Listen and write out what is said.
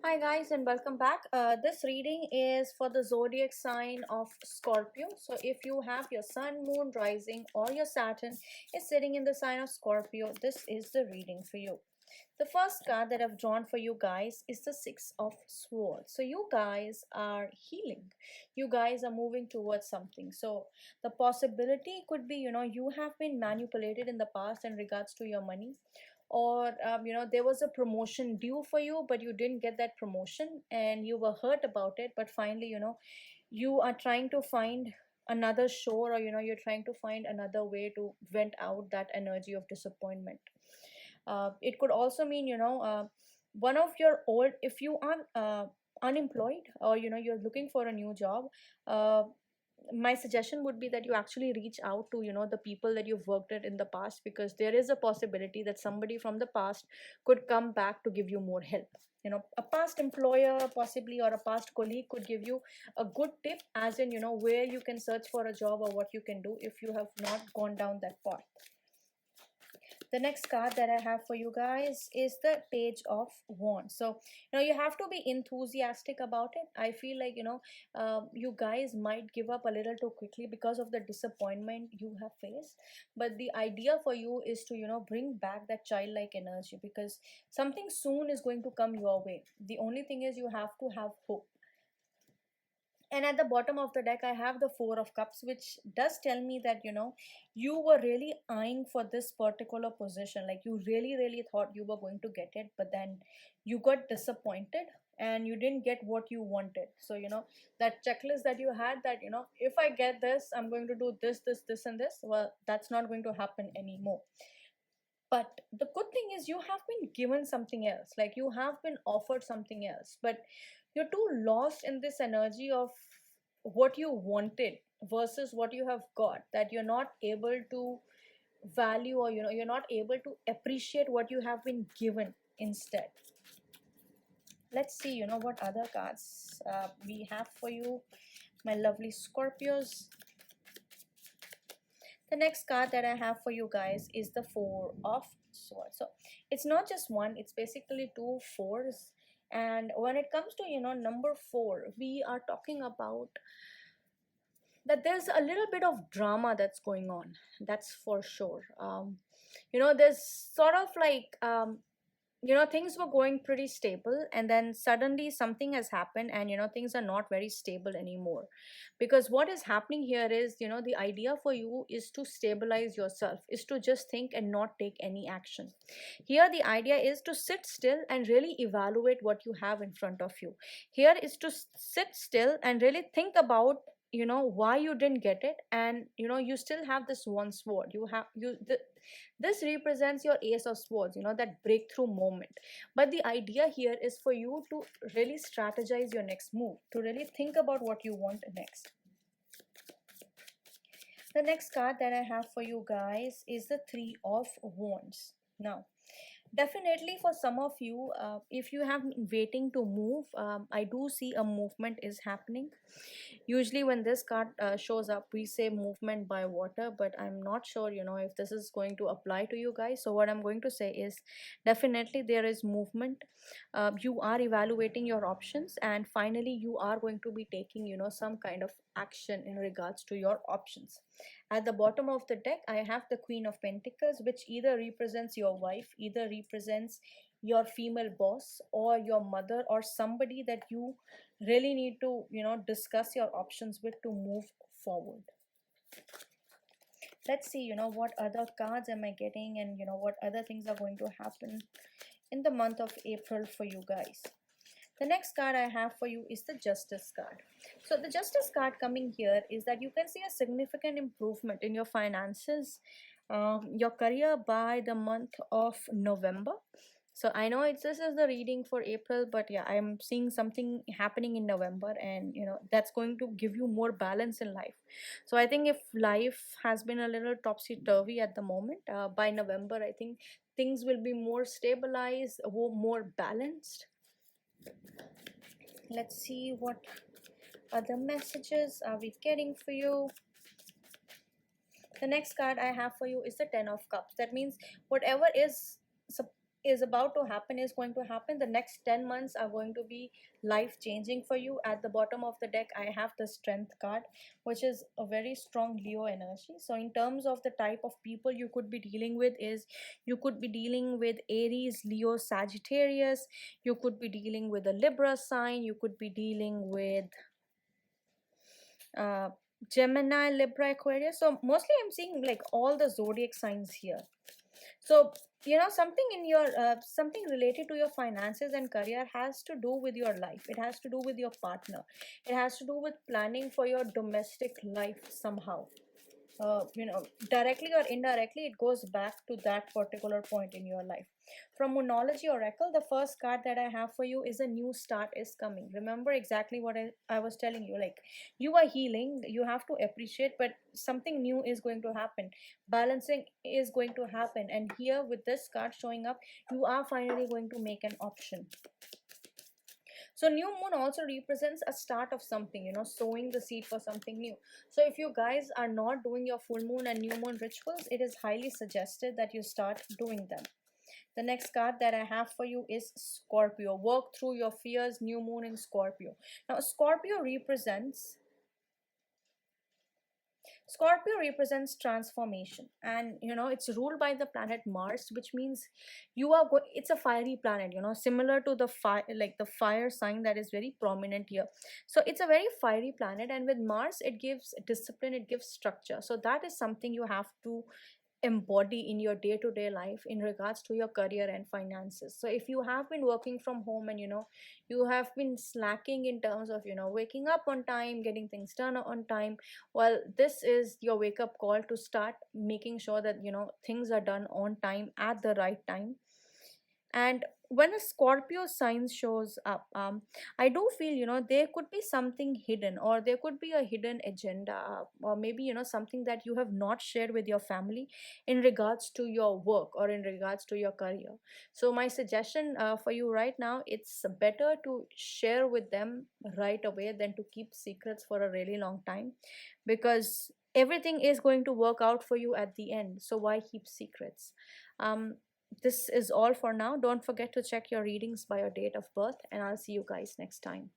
Hi guys and welcome back. This reading is for the zodiac sign of Scorpio. So if you have your sun, moon, rising or your Saturn is sitting in the sign of Scorpio, this is the reading for you. The first card that I've drawn for you guys is the Six of Swords. So you guys are healing. You guys are moving towards something. So the possibility could be, you have been manipulated in the past in regards to your money, or there was a promotion due for you but you didn't get that promotion and you were hurt about it, but finally you are trying to find another shore, or you're trying to find another way to vent out that energy of disappointment. It could also mean one of your old, if you are unemployed, or you're looking for a new job, uh, my suggestion would be that you actually reach out to the people that you've worked at in the past, because there is a possibility that somebody from the past could come back to give you more help. A past employer possibly, or a past colleague could give you a good tip, as in where you can search for a job or what you can do if you have not gone down that path. The next card that I have for you guys is the Page of Wands. So you have to be enthusiastic about it. I feel like you guys might give up a little too quickly because of the disappointment you have faced, but the idea for you is to bring back that childlike energy, because something soon is going to come your way. The only thing is you have to have hope. And at the bottom of the deck I have the Four of Cups, which does tell me that you were really eyeing for this particular position. Like, you really thought you were going to get it, but then you got disappointed and you didn't get what you wanted. So that checklist that you had, that if I get this, I'm going to do this and this, well, that's not going to happen anymore. But the good thing is you have been given something else, like you have been offered something else, but you're too lost in this energy of what you wanted versus what you have got, that you're not able to value, or you're not able to appreciate what you have been given instead. Let's see what other cards we have for you, my lovely Scorpios. The next card that I have for you guys is the Four of Swords. So it's not just one, it's basically two fours. And when it comes to number four, we are talking about that there's a little bit of drama that's going on. That's for sure. There's sort of like things were going pretty stable, and then suddenly something has happened, and things are not very stable anymore. Because what is happening here is, the idea for you is to stabilize yourself, is to just think and not take any action. Here the idea is to sit still and really evaluate what you have in front of you. Here is to sit still and really think about why you didn't get it, and you still have this one sword. This represents your Ace of Swords, that breakthrough moment. But the idea here is for you to really strategize your next move, to really think about what you want next. The next card that I have for you guys is the Three of Wands. Now, definitely for some of you, if you have been waiting to move, I do see a movement is happening. Usually when this card shows up, we say movement by water, but I'm not sure if this is going to apply to you guys. So what I'm going to say is, definitely there is movement. You are evaluating your options, and finally you are going to be taking some kind of action in regards to your options. At the bottom of the deck I have the Queen of Pentacles, which either represents your wife, either represents your female boss, or your mother, or somebody that you really need to discuss your options with to move forward. Let's see what other cards am I getting, and what other things are going to happen in the month of April for you guys. The next card I have for you is the Justice card. So the Justice card coming here is that you can see a significant improvement in your finances, your career by the month of November. So I know this is the reading for April, but yeah, I'm seeing something happening in November, and that's going to give you more balance in life. So I think if life has been a little topsy-turvy at the moment, by November I think things will be more stabilized, more balanced. Let's see what other messages are we getting for you. The next card I have for you is the Ten of Cups. That means whatever is is about to happen is going to happen. The next 10 months are going to be life changing for you. At the bottom of the deck, I have the Strength card, which is a very strong Leo energy. So in terms of the type of people you could be dealing with, is you could be dealing with Aries, Leo, Sagittarius. You could be dealing with a Libra sign. You could be dealing with uh, Gemini, Libra, Aquarius. So mostly I'm seeing like all the zodiac signs here. So something in your something related to your finances and career has to do with your life. It has to do with your partner. It has to do with planning for your domestic life somehow. Directly or indirectly, it goes back to that particular point in your life. From Moonology Oracle, the first card that I have for you is a new start is coming. Remember exactly what I was telling you. Like, you are healing, you have to appreciate, but something new is going to happen. Balancing is going to happen. And here, with this card showing up, you are finally going to make an option. So new moon also represents a start of something, sowing the seed for something new. So if you guys are not doing your full moon and new moon rituals, it is highly suggested that you start doing them. The next card that I have for you is Scorpio. Work through your fears, new moon in Scorpio. Now Scorpio represents transformation, and it's ruled by the planet Mars, which means it's a fiery planet, similar to the fire, like the fire sign that is very prominent here. So it's a very fiery planet, and with Mars it gives discipline, it gives structure. So that is something you have to embody in your day-to-day life in regards to your career and finances. So if you have been working from home and you have been slacking in terms of waking up on time, getting things done on time, well, this is your wake up call to start making sure that things are done on time at the right time. And when a Scorpio sign shows up, I do feel there could be something hidden, or there could be a hidden agenda, or maybe something that you have not shared with your family in regards to your work or in regards to your career. So my suggestion for you right now, it's better to share with them right away than to keep secrets for a really long time, because everything is going to work out for you at the end. So why keep secrets? um this is all for now. Don't forget to check your readings by your date of birth, and I'll see you guys next time.